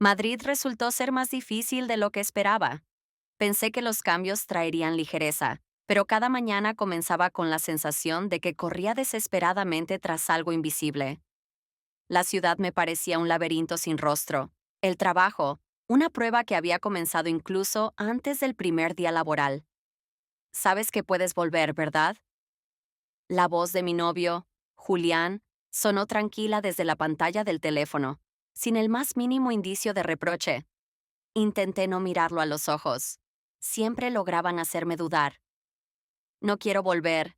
Madrid resultó ser más difícil de lo que esperaba. Pensé que los cambios traerían ligereza, pero cada mañana comenzaba con la sensación de que corría desesperadamente tras algo invisible. La ciudad me parecía un laberinto sin rostro. El trabajo, una prueba que había comenzado incluso antes del primer día laboral. Sabes que puedes volver, ¿verdad? La voz de mi novio, Julián, sonó tranquila desde la pantalla del teléfono, sin el más mínimo indicio de reproche. Intenté no mirarlo a los ojos. Siempre lograban hacerme dudar. No quiero volver.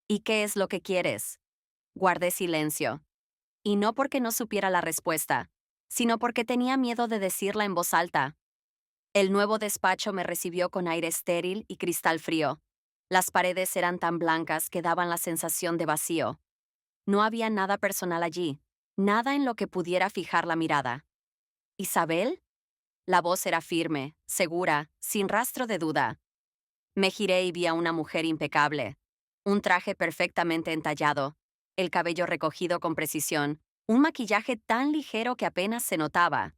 ¿Y qué es lo que quieres? Guardé silencio. Y no porque no supiera la respuesta, sino porque tenía miedo de decirla en voz alta. El nuevo despacho me recibió con aire estéril y cristal frío. Las paredes eran tan blancas que daban la sensación de vacío. No había nada personal allí, nada en lo que pudiera fijar la mirada. ¿Isabel? La voz era firme, segura, sin rastro de duda. Me giré y vi a una mujer impecable. Un traje perfectamente entallado, el cabello recogido con precisión, un maquillaje tan ligero que apenas se notaba.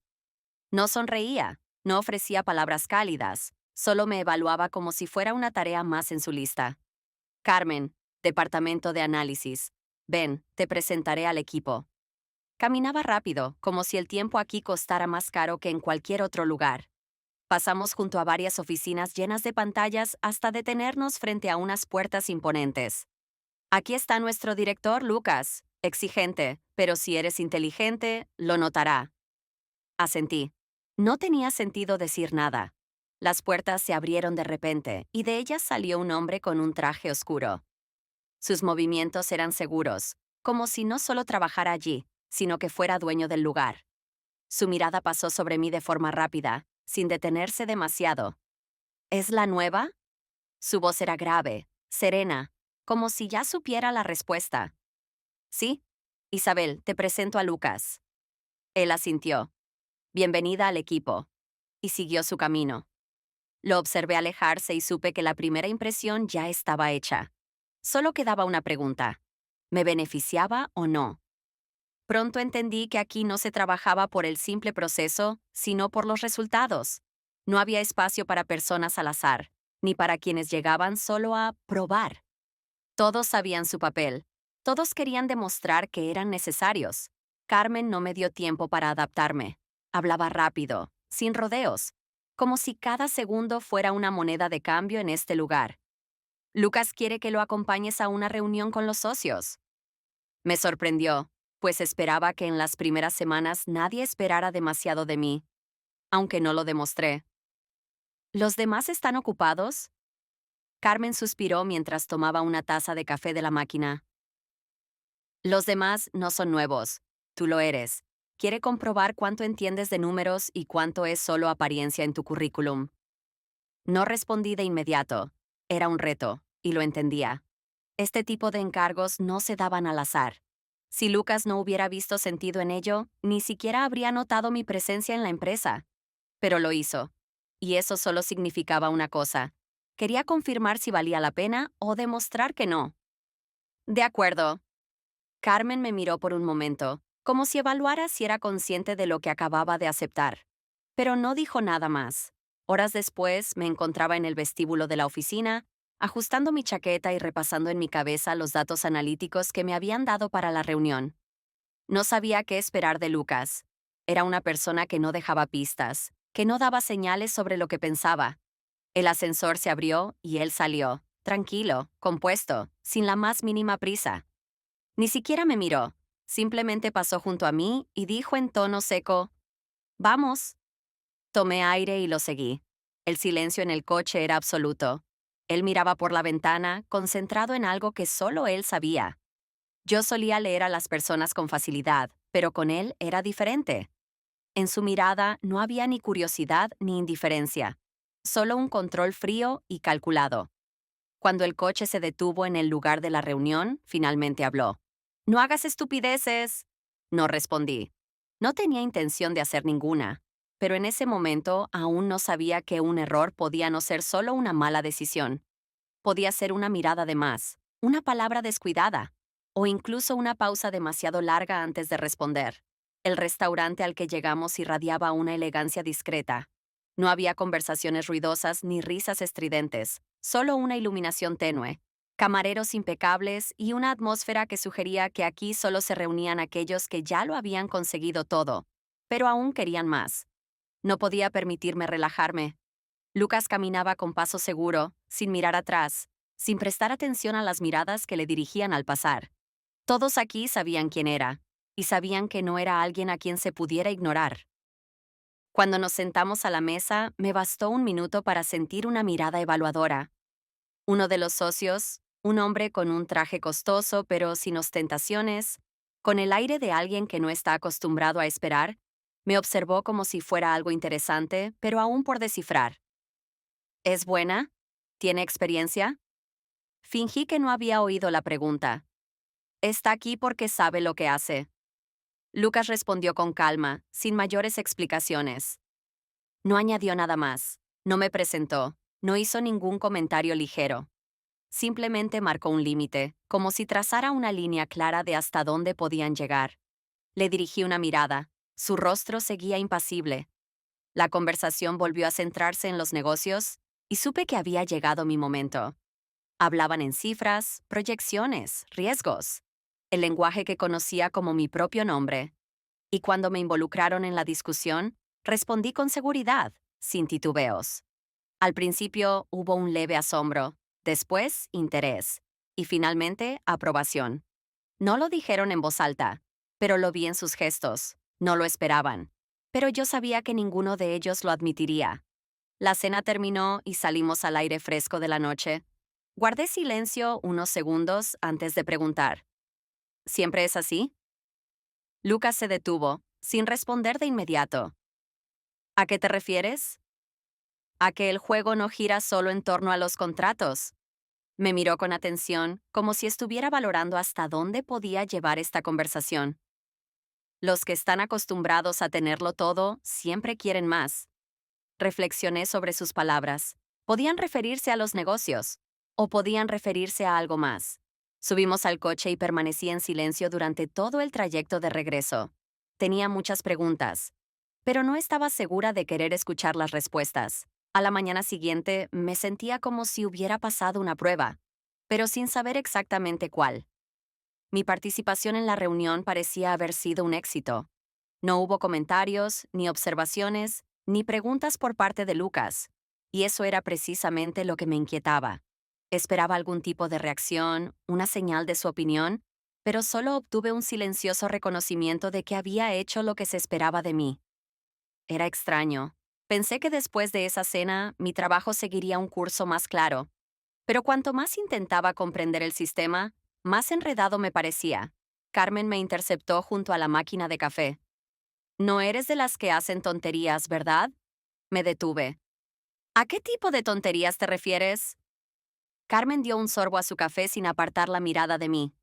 No sonreía, no ofrecía palabras cálidas, solo me evaluaba como si fuera una tarea más en su lista. Carmen, Departamento de Análisis. Ven, te presentaré al equipo. Caminaba rápido, como si el tiempo aquí costara más caro que en cualquier otro lugar. Pasamos junto a varias oficinas llenas de pantallas hasta detenernos frente a unas puertas imponentes. Aquí está nuestro director, Lucas. Exigente, pero si eres inteligente, lo notará. Asentí. No tenía sentido decir nada. Las puertas se abrieron de repente y de ellas salió un hombre con un traje oscuro. Sus movimientos eran seguros, como si no solo trabajara allí, sino que fuera dueño del lugar. Su mirada pasó sobre mí de forma rápida, sin detenerse demasiado. ¿Es la nueva? Su voz era grave, serena, como si ya supiera la respuesta. Sí, Isabel, te presento a Lucas. Él asintió. Bienvenida al equipo. Y siguió su camino. Lo observé alejarse y supe que la primera impresión ya estaba hecha. Solo quedaba una pregunta. ¿Me beneficiaba o no? Pronto entendí que aquí no se trabajaba por el simple proceso, sino por los resultados. No había espacio para personas al azar, ni para quienes llegaban solo a probar. Todos sabían su papel. Todos querían demostrar que eran necesarios. Carmen no me dio tiempo para adaptarme. Hablaba rápido, sin rodeos, como si cada segundo fuera una moneda de cambio en este lugar. Lucas quiere que lo acompañes a una reunión con los socios. Me sorprendió, pues esperaba que en las primeras semanas nadie esperara demasiado de mí, aunque no lo demostré. ¿Los demás están ocupados? Carmen suspiró mientras tomaba una taza de café de la máquina. Los demás no son nuevos. Tú lo eres. Quiere comprobar cuánto entiendes de números y cuánto es solo apariencia en tu currículum. No respondí de inmediato. Era un reto, y lo entendía. Este tipo de encargos no se daban al azar. Si Lucas no hubiera visto sentido en ello, ni siquiera habría notado mi presencia en la empresa. Pero lo hizo. Y eso solo significaba una cosa. Quería confirmar si valía la pena o demostrar que no. De acuerdo. Carmen me miró por un momento, como si evaluara si era consciente de lo que acababa de aceptar. Pero no dijo nada más. Horas después me encontraba en el vestíbulo de la oficina, ajustando mi chaqueta y repasando en mi cabeza los datos analíticos que me habían dado para la reunión. No sabía qué esperar de Lucas. Era una persona que no dejaba pistas, que no daba señales sobre lo que pensaba. El ascensor se abrió y él salió, tranquilo, compuesto, sin la más mínima prisa. Ni siquiera me miró, simplemente pasó junto a mí y dijo en tono seco, «Vamos». Tomé aire y lo seguí. El silencio en el coche era absoluto. Él miraba por la ventana, concentrado en algo que solo él sabía. Yo solía leer a las personas con facilidad, pero con él era diferente. En su mirada no había ni curiosidad ni indiferencia, solo un control frío y calculado. Cuando el coche se detuvo en el lugar de la reunión, finalmente habló. «No hagas estupideces». No respondí. No tenía intención de hacer ninguna, pero en ese momento aún no sabía que un error podía no ser solo una mala decisión. Podía ser una mirada de más, una palabra descuidada, o incluso una pausa demasiado larga antes de responder. El restaurante al que llegamos irradiaba una elegancia discreta. No había conversaciones ruidosas ni risas estridentes, solo una iluminación tenue, camareros impecables y una atmósfera que sugería que aquí solo se reunían aquellos que ya lo habían conseguido todo, pero aún querían más. No podía permitirme relajarme. Lucas caminaba con paso seguro, sin mirar atrás, sin prestar atención a las miradas que le dirigían al pasar. Todos aquí sabían quién era, y sabían que no era alguien a quien se pudiera ignorar. Cuando nos sentamos a la mesa, me bastó un minuto para sentir una mirada evaluadora. Uno de los socios, un hombre con un traje costoso pero sin ostentaciones, con el aire de alguien que no está acostumbrado a esperar, me observó como si fuera algo interesante, pero aún por descifrar. ¿Es buena? ¿Tiene experiencia? Fingí que no había oído la pregunta. Está aquí porque sabe lo que hace. Lucas respondió con calma, sin mayores explicaciones. No añadió nada más. No me presentó. No hizo ningún comentario ligero. Simplemente marcó un límite, como si trazara una línea clara de hasta dónde podían llegar. Le dirigí una mirada. Su rostro seguía impasible. La conversación volvió a centrarse en los negocios, y supe que había llegado mi momento. Hablaban en cifras, proyecciones, riesgos, el lenguaje que conocía como mi propio nombre. Y cuando me involucraron en la discusión, respondí con seguridad, sin titubeos. Al principio hubo un leve asombro, después interés, y finalmente aprobación. No lo dijeron en voz alta, pero lo vi en sus gestos. No lo esperaban. Pero yo sabía que ninguno de ellos lo admitiría. La cena terminó y salimos al aire fresco de la noche. Guardé silencio unos segundos antes de preguntar. ¿Siempre es así? Lucas se detuvo, sin responder de inmediato. ¿A qué te refieres? A que el juego no gira solo en torno a los contratos. Me miró con atención, como si estuviera valorando hasta dónde podía llevar esta conversación. Los que están acostumbrados a tenerlo todo siempre quieren más. Reflexioné sobre sus palabras. Podían referirse a los negocios, o podían referirse a algo más. Subimos al coche y permanecí en silencio durante todo el trayecto de regreso. Tenía muchas preguntas, pero no estaba segura de querer escuchar las respuestas. A la mañana siguiente me sentía como si hubiera pasado una prueba, pero sin saber exactamente cuál. Mi participación en la reunión parecía haber sido un éxito. No hubo comentarios, ni observaciones, ni preguntas por parte de Lucas, y eso era precisamente lo que me inquietaba. Esperaba algún tipo de reacción, una señal de su opinión, pero solo obtuve un silencioso reconocimiento de que había hecho lo que se esperaba de mí. Era extraño. Pensé que después de esa cena mi trabajo seguiría un curso más claro, pero cuanto más intentaba comprender el sistema, más enredado me parecía. Carmen me interceptó junto a la máquina de café. No eres de las que hacen tonterías, ¿verdad? Me detuve. ¿A qué tipo de tonterías te refieres? Carmen dio un sorbo a su café sin apartar la mirada de mí.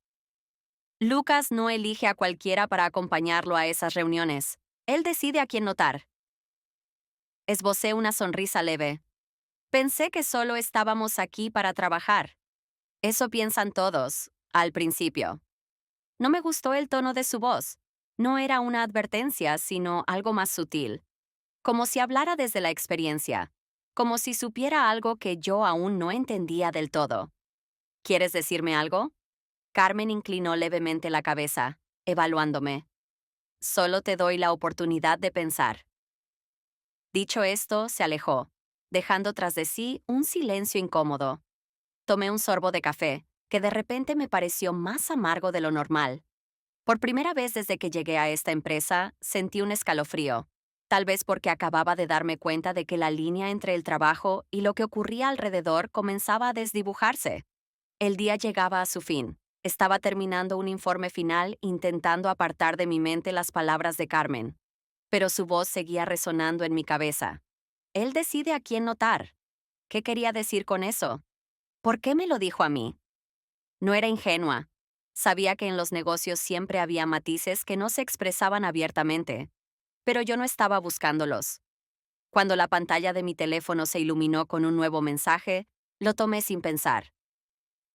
Lucas no elige a cualquiera para acompañarlo a esas reuniones. Él decide a quién notar. Esbocé una sonrisa leve. Pensé que solo estábamos aquí para trabajar. Eso piensan todos, al principio. No me gustó el tono de su voz. No era una advertencia, sino algo más sutil. Como si hablara desde la experiencia. Como si supiera algo que yo aún no entendía del todo. ¿Quieres decirme algo? Carmen inclinó levemente la cabeza, evaluándome. Solo te doy la oportunidad de pensar. Dicho esto, se alejó, dejando tras de sí un silencio incómodo. Tomé un sorbo de café, que de repente me pareció más amargo de lo normal. Por primera vez desde que llegué a esta empresa, sentí un escalofrío, tal vez porque acababa de darme cuenta de que la línea entre el trabajo y lo que ocurría alrededor comenzaba a desdibujarse. El día llegaba a su fin. Estaba terminando un informe final intentando apartar de mi mente las palabras de Carmen, pero su voz seguía resonando en mi cabeza. Él decide a quién notar. ¿Qué quería decir con eso? ¿Por qué me lo dijo a mí? No era ingenua. Sabía que en los negocios siempre había matices que no se expresaban abiertamente, pero yo no estaba buscándolos. Cuando la pantalla de mi teléfono se iluminó con un nuevo mensaje, lo tomé sin pensar.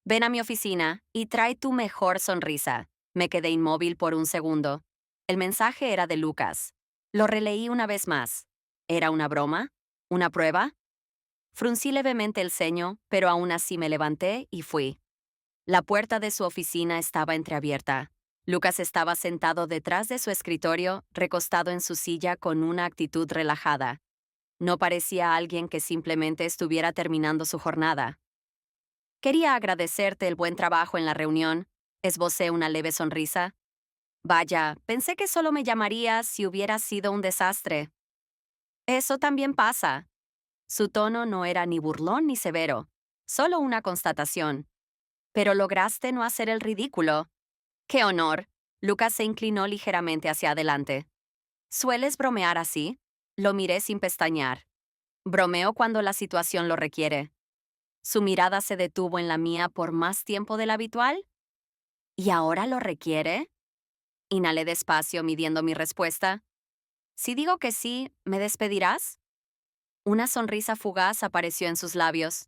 Ven a mi oficina y trae tu mejor sonrisa. Me quedé inmóvil por un segundo. El mensaje era de Lucas. Lo releí una vez más. ¿Era una broma? ¿Una prueba? Fruncí levemente el ceño, pero aún así me levanté y fui. La puerta de su oficina estaba entreabierta. Lucas estaba sentado detrás de su escritorio, recostado en su silla con una actitud relajada. No parecía alguien que simplemente estuviera terminando su jornada. Quería agradecerte el buen trabajo en la reunión. Esbocé una leve sonrisa. Vaya, pensé que solo me llamarías si hubiera sido un desastre. Eso también pasa. Su tono no era ni burlón ni severo, solo una constatación. Pero lograste no hacer el ridículo. ¡Qué honor! Lucas se inclinó ligeramente hacia adelante. ¿Sueles bromear así? Lo miré sin pestañear. Bromeo cuando la situación lo requiere. Su mirada se detuvo en la mía por más tiempo del habitual. ¿Y ahora lo requiere? Inhalé despacio, midiendo mi respuesta. Si digo que sí, ¿me despedirás? Una sonrisa fugaz apareció en sus labios.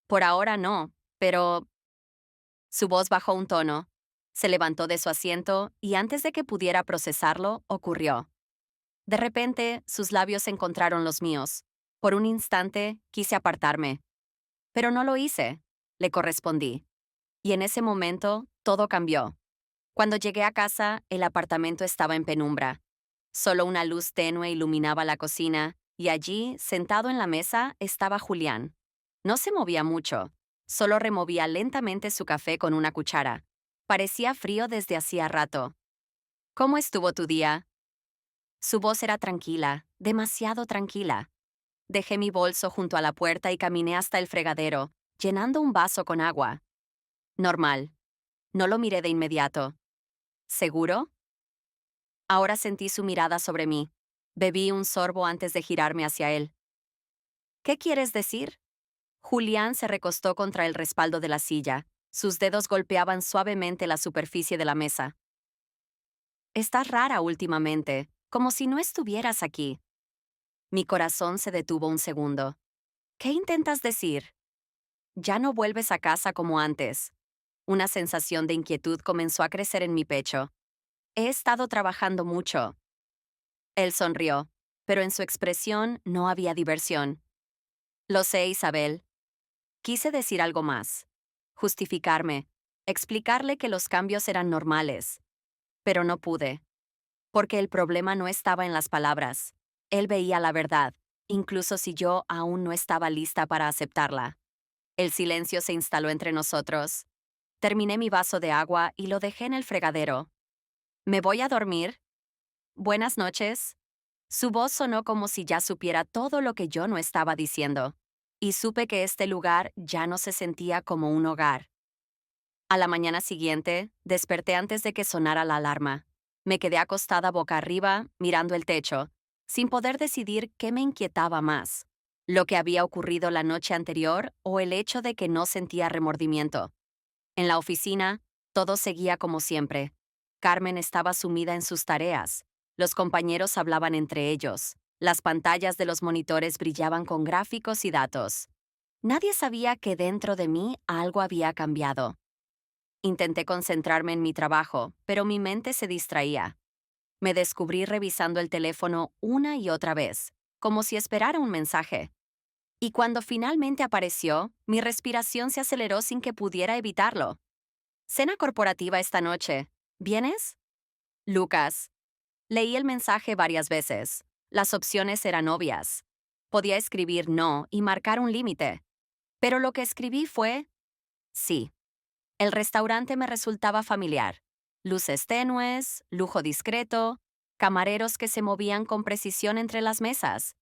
Por ahora no, pero... Su voz bajó un tono. Se levantó de su asiento y antes de que pudiera procesarlo, ocurrió. De repente, sus labios encontraron los míos. Por un instante, quise apartarme. Pero no lo hice. Le correspondí. Y en ese momento, todo cambió. Cuando llegué a casa, el apartamento estaba en penumbra. Solo una luz tenue iluminaba la cocina, y allí, sentado en la mesa, estaba Julián. No se movía mucho, solo removía lentamente su café con una cuchara. Parecía frío desde hacía rato. ¿Cómo estuvo tu día? Su voz era tranquila, demasiado tranquila. Dejé mi bolso junto a la puerta y caminé hasta el fregadero, llenando un vaso con agua. Normal. No lo miré de inmediato. ¿Seguro? Ahora sentí su mirada sobre mí. Bebí un sorbo antes de girarme hacia él. ¿Qué quieres decir? Julián se recostó contra el respaldo de la silla. Sus dedos golpeaban suavemente la superficie de la mesa. Estás rara últimamente, como si no estuvieras aquí. Mi corazón se detuvo un segundo. ¿Qué intentas decir? Ya no vuelves a casa como antes. Una sensación de inquietud comenzó a crecer en mi pecho. He estado trabajando mucho. Él sonrió, pero en su expresión no había diversión. Lo sé, Isabel. Quise decir algo más. Justificarme. Explicarle que los cambios eran normales. Pero no pude. Porque el problema no estaba en las palabras. Él veía la verdad, incluso si yo aún no estaba lista para aceptarla. El silencio se instaló entre nosotros. Terminé mi vaso de agua y lo dejé en el fregadero. ¿Me voy a dormir? Buenas noches. Su voz sonó como si ya supiera todo lo que yo no estaba diciendo, y supe que este lugar ya no se sentía como un hogar. A la mañana siguiente, desperté antes de que sonara la alarma. Me quedé acostada boca arriba, mirando el techo, sin poder decidir qué me inquietaba más, lo que había ocurrido la noche anterior o el hecho de que no sentía remordimiento. En la oficina, todo seguía como siempre. Carmen estaba sumida en sus tareas. Los compañeros hablaban entre ellos. Las pantallas de los monitores brillaban con gráficos y datos. Nadie sabía que dentro de mí algo había cambiado. Intenté concentrarme en mi trabajo, pero mi mente se distraía. Me descubrí revisando el teléfono una y otra vez, como si esperara un mensaje. Y cuando finalmente apareció, mi respiración se aceleró sin que pudiera evitarlo. Cena corporativa esta noche. ¿Vienes? Lucas. Leí el mensaje varias veces. Las opciones eran obvias. Podía escribir no y marcar un límite. Pero lo que escribí fue sí. El restaurante me resultaba familiar. Luces tenues, lujo discreto, camareros que se movían con precisión entre las mesas,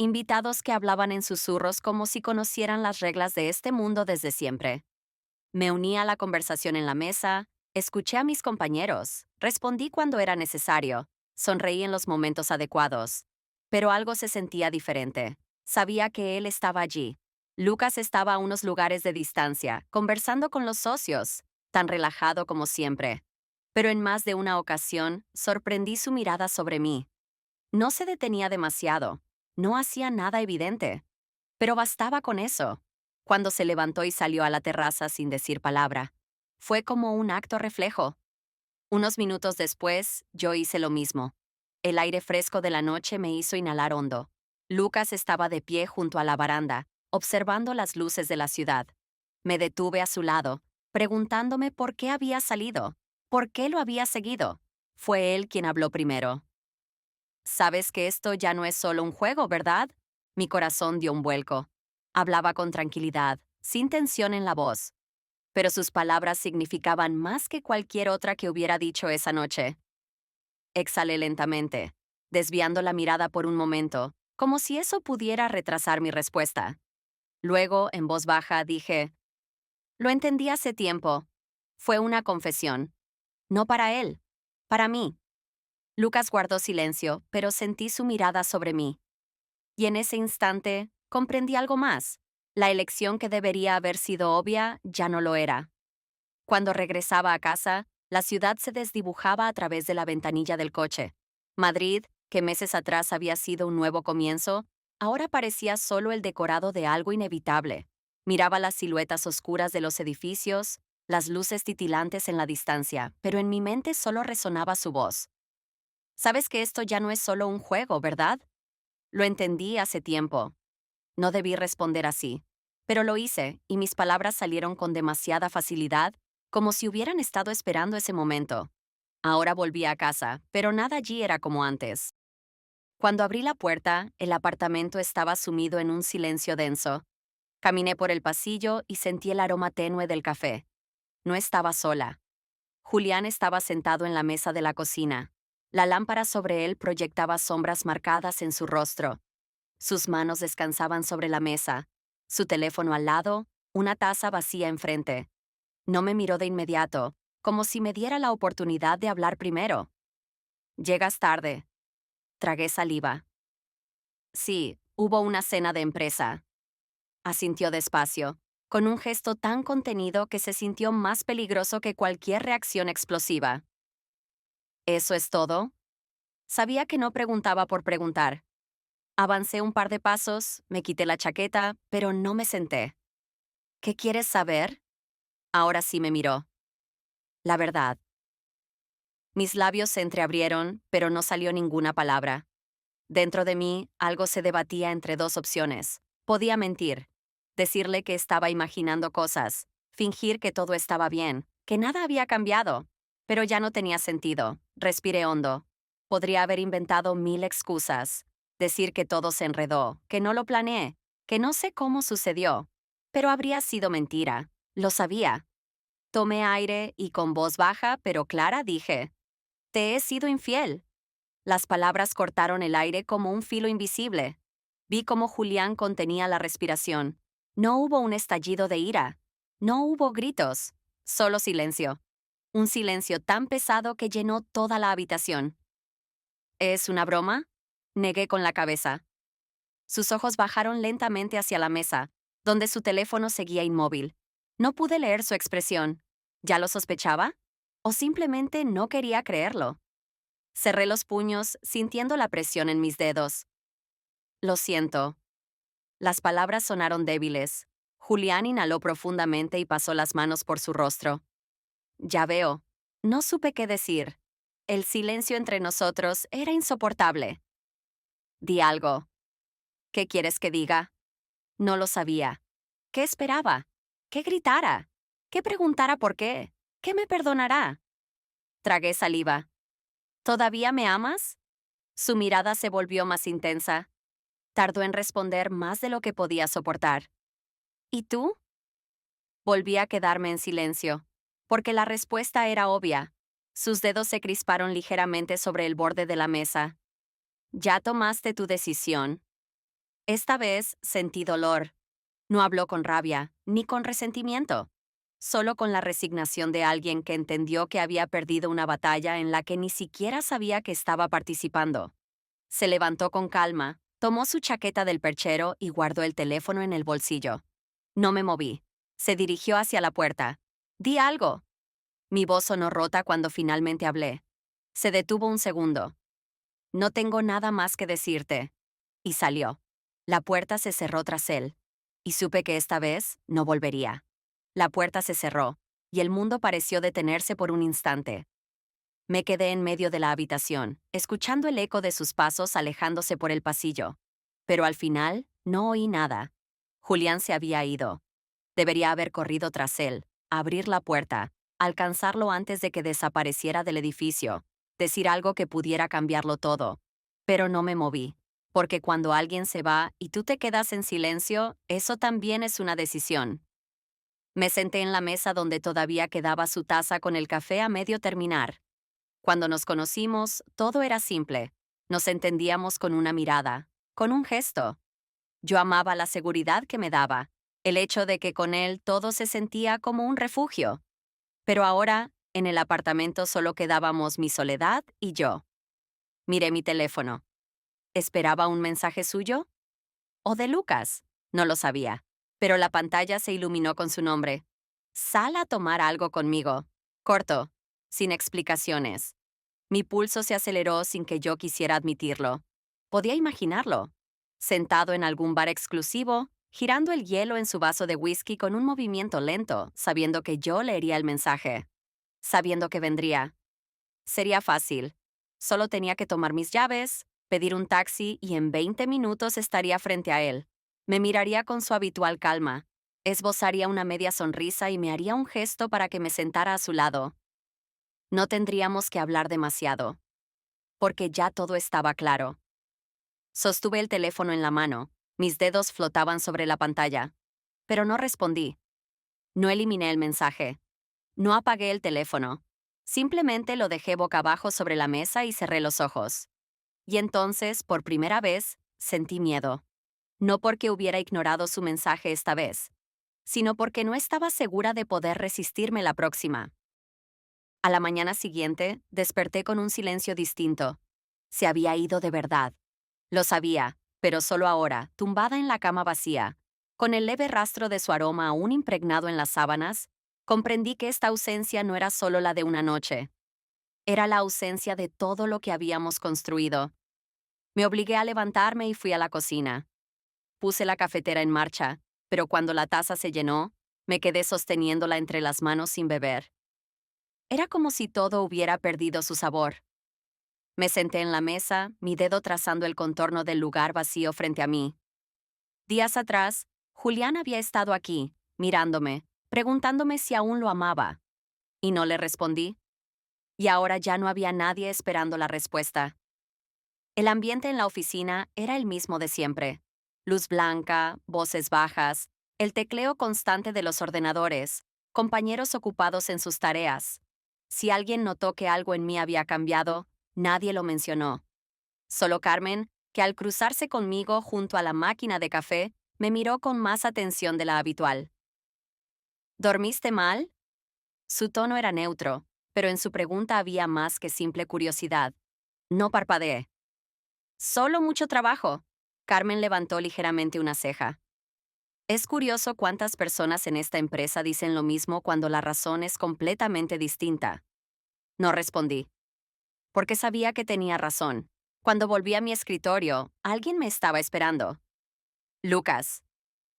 invitados que hablaban en susurros como si conocieran las reglas de este mundo desde siempre. Me uní a la conversación en la mesa, escuché a mis compañeros, respondí cuando era necesario, sonreí en los momentos adecuados. Pero algo se sentía diferente. Sabía que él estaba allí. Lucas estaba a unos lugares de distancia, conversando con los socios, tan relajado como siempre. Pero en más de una ocasión, sorprendí su mirada sobre mí. No se detenía demasiado, no hacía nada evidente. Pero bastaba con eso. Cuando se levantó y salió a la terraza sin decir palabra. Fue como un acto reflejo. Unos minutos después, yo hice lo mismo. El aire fresco de la noche me hizo inhalar hondo. Lucas estaba de pie junto a la baranda, observando las luces de la ciudad. Me detuve a su lado, preguntándome por qué había salido, por qué lo había seguido. Fue él quien habló primero. Sabes que esto ya no es solo un juego, ¿verdad? Mi corazón dio un vuelco. Hablaba con tranquilidad, sin tensión en la voz, pero sus palabras significaban más que cualquier otra que hubiera dicho esa noche. Exhalé lentamente, desviando la mirada por un momento, como si eso pudiera retrasar mi respuesta. Luego, en voz baja, dije, lo entendí hace tiempo. Fue una confesión. No para él, para mí. Lucas guardó silencio, pero sentí su mirada sobre mí. Y en ese instante, comprendí algo más. La elección que debería haber sido obvia ya no lo era. Cuando regresaba a casa, la ciudad se desdibujaba a través de la ventanilla del coche. Madrid, que meses atrás había sido un nuevo comienzo, ahora parecía solo el decorado de algo inevitable. Miraba las siluetas oscuras de los edificios, las luces titilantes en la distancia, pero en mi mente solo resonaba su voz. Sabes que esto ya no es solo un juego, ¿verdad? Lo entendí hace tiempo. No debí responder así, pero lo hice y mis palabras salieron con demasiada facilidad, como si hubieran estado esperando ese momento. Ahora volví a casa, pero nada allí era como antes. Cuando abrí la puerta, el apartamento estaba sumido en un silencio denso. Caminé por el pasillo y sentí el aroma tenue del café. No estaba sola. Julián estaba sentado en la mesa de la cocina. La lámpara sobre él proyectaba sombras marcadas en su rostro. Sus manos descansaban sobre la mesa, su teléfono al lado, una taza vacía enfrente. No me miró de inmediato, como si me diera la oportunidad de hablar primero. Llegas tarde. Tragué saliva. Sí, hubo una cena de empresa. Asintió despacio, con un gesto tan contenido que se sintió más peligroso que cualquier reacción explosiva. ¿Eso es todo? Sabía que no preguntaba por preguntar. Avancé un par de pasos, me quité la chaqueta, pero no me senté. ¿Qué quieres saber? Ahora sí me miró. La verdad. Mis labios se entreabrieron, pero no salió ninguna palabra. Dentro de mí, algo se debatía entre dos opciones. Podía mentir, decirle que estaba imaginando cosas, fingir que todo estaba bien, que nada había cambiado. Pero ya no tenía sentido. Respiré hondo. Podría haber inventado 1000 excusas. Decir que todo se enredó, que no lo planeé, que no sé cómo sucedió. Pero habría sido mentira. Lo sabía. Tomé aire y con voz baja pero clara dije, «Te he sido infiel». Las palabras cortaron el aire como un filo invisible. Vi cómo Julián contenía la respiración. No hubo un estallido de ira. No hubo gritos. Solo silencio. Un silencio tan pesado que llenó toda la habitación. ¿Es una broma? Negué con la cabeza. Sus ojos bajaron lentamente hacia la mesa, donde su teléfono seguía inmóvil. No pude leer su expresión. ¿Ya lo sospechaba? ¿O simplemente no quería creerlo? Cerré los puños, sintiendo la presión en mis dedos. Lo siento. Las palabras sonaron débiles. Julián inhaló profundamente y pasó las manos por su rostro. Ya veo. No supe qué decir. El silencio entre nosotros era insoportable. Di algo. ¿Qué quieres que diga? No lo sabía. ¿Qué esperaba? ¿Qué gritara? ¿Qué preguntara por qué? ¿Qué me perdonará? Tragué saliva. ¿Todavía me amas? Su mirada se volvió más intensa. Tardó en responder más de lo que podía soportar. ¿Y tú? Volví a quedarme en silencio, porque la respuesta era obvia. Sus dedos se crisparon ligeramente sobre el borde de la mesa. Ya tomaste tu decisión. Esta vez sentí dolor. No habló con rabia, ni con resentimiento, solo con la resignación de alguien que entendió que había perdido una batalla en la que ni siquiera sabía que estaba participando. Se levantó con calma, tomó su chaqueta del perchero y guardó el teléfono en el bolsillo. No me moví. Se dirigió hacia la puerta. «Di algo». Mi voz sonó rota cuando finalmente hablé. Se detuvo un segundo. «No tengo nada más que decirte». Y salió. La puerta se cerró tras él. Y supe que esta vez no volvería. La puerta se cerró, y el mundo pareció detenerse por un instante. Me quedé en medio de la habitación, escuchando el eco de sus pasos alejándose por el pasillo. Pero al final, no oí nada. Julián se había ido. Debería haber corrido tras él, abrir la puerta, alcanzarlo antes de que desapareciera del edificio, decir algo que pudiera cambiarlo todo. Pero no me moví, porque cuando alguien se va y tú te quedas en silencio, eso también es una decisión. Me senté en la mesa donde todavía quedaba su taza con el café a medio terminar. Cuando nos conocimos, todo era simple. Nos entendíamos con una mirada, con un gesto. Yo amaba la seguridad que me daba, el hecho de que con él todo se sentía como un refugio. Pero ahora, en el apartamento solo quedábamos mi soledad y yo. Miré mi teléfono. ¿Esperaba un mensaje suyo? ¿O de Lucas? No lo sabía. Pero la pantalla se iluminó con su nombre. Sal a tomar algo conmigo. Corto, sin explicaciones. Mi pulso se aceleró sin que yo quisiera admitirlo. Podía imaginarlo. Sentado en algún bar exclusivo, girando el hielo en su vaso de whisky con un movimiento lento, sabiendo que yo leería el mensaje. Sabiendo que vendría. Sería fácil. Solo tenía que tomar mis llaves, pedir un taxi y en 20 minutos estaría frente a él. Me miraría con su habitual calma. Esbozaría una media sonrisa y me haría un gesto para que me sentara a su lado. No tendríamos que hablar demasiado, porque ya todo estaba claro. Sostuve el teléfono en la mano, mis dedos flotaban sobre la pantalla, pero no respondí. No eliminé el mensaje. No apagué el teléfono. Simplemente lo dejé boca abajo sobre la mesa y cerré los ojos. Y entonces, por primera vez, sentí miedo. No porque hubiera ignorado su mensaje esta vez, sino porque no estaba segura de poder resistirme la próxima. A la mañana siguiente, desperté con un silencio distinto. Se había ido de verdad. Lo sabía, pero solo ahora, tumbada en la cama vacía, con el leve rastro de su aroma aún impregnado en las sábanas, comprendí que esta ausencia no era solo la de una noche. Era la ausencia de todo lo que habíamos construido. Me obligué a levantarme y fui a la cocina. Puse la cafetera en marcha, pero cuando la taza se llenó, me quedé sosteniéndola entre las manos sin beber. Era como si todo hubiera perdido su sabor. Me senté en la mesa, mi dedo trazando el contorno del lugar vacío frente a mí. Días atrás, Julián había estado aquí, mirándome, preguntándome si aún lo amaba. Y no le respondí. Y ahora ya no había nadie esperando la respuesta. El ambiente en la oficina era el mismo de siempre. Luz blanca, voces bajas, el tecleo constante de los ordenadores, compañeros ocupados en sus tareas. Si alguien notó que algo en mí había cambiado, nadie lo mencionó. Solo Carmen, que al cruzarse conmigo junto a la máquina de café, me miró con más atención de la habitual. ¿Dormiste mal? Su tono era neutro, pero en su pregunta había más que simple curiosidad. No parpadeé. Solo mucho trabajo. Carmen levantó ligeramente una ceja. Es curioso cuántas personas en esta empresa dicen lo mismo cuando la razón es completamente distinta. No respondí, porque sabía que tenía razón. Cuando volví a mi escritorio, alguien me estaba esperando. Lucas.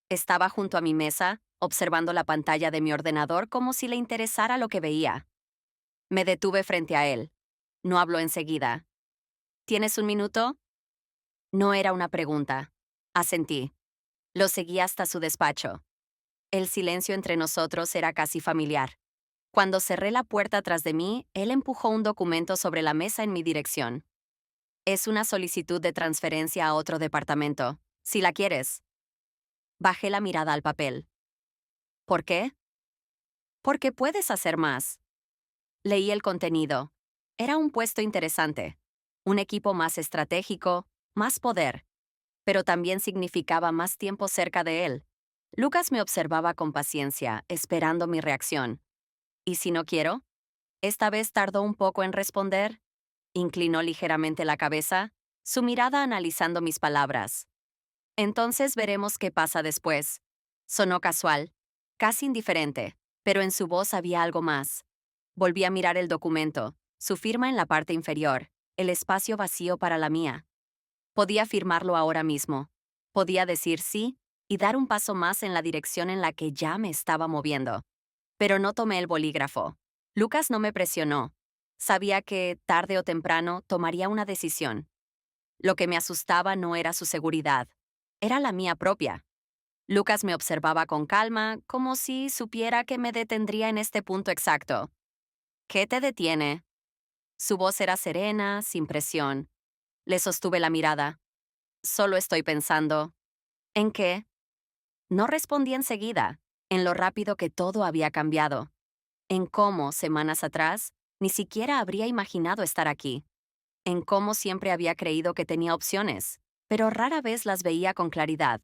Estaba junto a mi mesa, observando la pantalla de mi ordenador como si le interesara lo que veía. Me detuve frente a él. No habló enseguida. ¿Tienes un minuto? No era una pregunta. Asentí. Lo seguí hasta su despacho. El silencio entre nosotros era casi familiar. Cuando cerré la puerta tras de mí, él empujó un documento sobre la mesa en mi dirección. Es una solicitud de transferencia a otro departamento. Si la quieres. Bajé la mirada al papel. ¿Por qué? Porque puedes hacer más. Leí el contenido. Era un puesto interesante. Un equipo más estratégico, más poder. Pero también significaba más tiempo cerca de él. Lucas me observaba con paciencia, esperando mi reacción. ¿Y si no quiero? Esta vez tardó un poco en responder. Inclinó ligeramente la cabeza, su mirada analizando mis palabras. Entonces veremos qué pasa después. Sonó casual, casi indiferente, pero en su voz había algo más. Volví a mirar el documento, su firma en la parte inferior, el espacio vacío para la mía. Podía firmarlo ahora mismo. Podía decir sí y dar un paso más en la dirección en la que ya me estaba moviendo. Pero no tomé el bolígrafo. Lucas no me presionó. Sabía que, tarde o temprano, tomaría una decisión. Lo que me asustaba no era su seguridad, era la mía propia. Lucas me observaba con calma, como si supiera que me detendría en este punto exacto. ¿Qué te detiene? Su voz era serena, sin presión. Le sostuve la mirada. Solo estoy pensando. ¿En qué? No respondí enseguida, en lo rápido que todo había cambiado. En cómo, semanas atrás, ni siquiera habría imaginado estar aquí. En cómo siempre había creído que tenía opciones, pero rara vez las veía con claridad.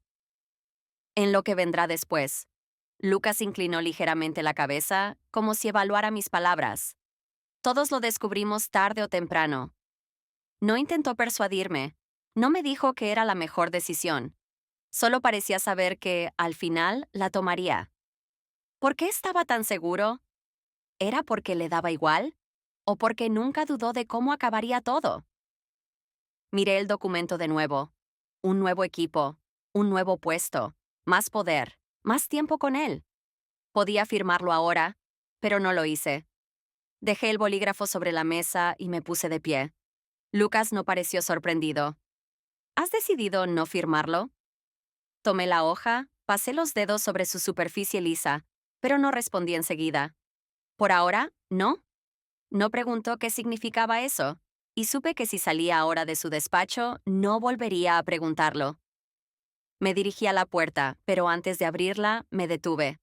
En lo que vendrá después. Lucas inclinó ligeramente la cabeza, como si evaluara mis palabras. Todos lo descubrimos tarde o temprano. No intentó persuadirme. No me dijo que era la mejor decisión. Solo parecía saber que, al final, la tomaría. ¿Por qué estaba tan seguro? ¿Era porque le daba igual? ¿O porque nunca dudó de cómo acabaría todo? Miré el documento de nuevo. Un nuevo equipo, un nuevo puesto, más poder, más tiempo con él. Podía firmarlo ahora, pero no lo hice. Dejé el bolígrafo sobre la mesa y me puse de pie. Lucas no pareció sorprendido. ¿Has decidido no firmarlo? Tomé la hoja, pasé los dedos sobre su superficie lisa, pero no respondí enseguida. Por ahora, no. No preguntó qué significaba eso, y supe que si salía ahora de su despacho, no volvería a preguntarlo. Me dirigí a la puerta, pero antes de abrirla, me detuve.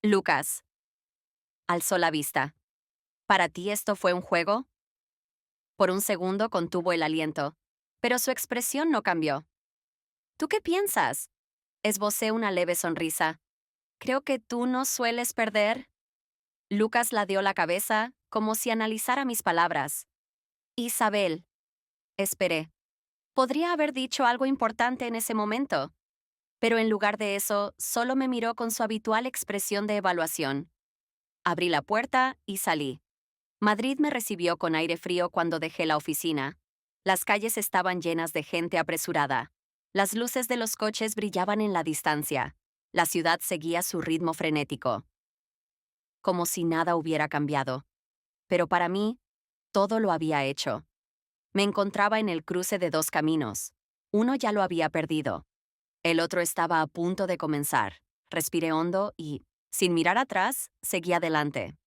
Lucas. Alzó la vista. ¿Para ti esto fue un juego? Por un segundo contuvo el aliento, pero su expresión no cambió. ¿Tú qué piensas? Esbocé una leve sonrisa. Creo que tú no sueles perder. Lucas ladeó la cabeza, como si analizara mis palabras. Isabel. Esperé. Podría haber dicho algo importante en ese momento, pero en lugar de eso, solo me miró con su habitual expresión de evaluación. Abrí la puerta y salí. Madrid me recibió con aire frío cuando dejé la oficina. Las calles estaban llenas de gente apresurada. Las luces de los coches brillaban en la distancia. La ciudad seguía su ritmo frenético. Como si nada hubiera cambiado. Pero para mí, todo lo había hecho. Me encontraba en el cruce de dos caminos. Uno ya lo había perdido. El otro estaba a punto de comenzar. Respiré hondo y, sin mirar atrás, seguí adelante.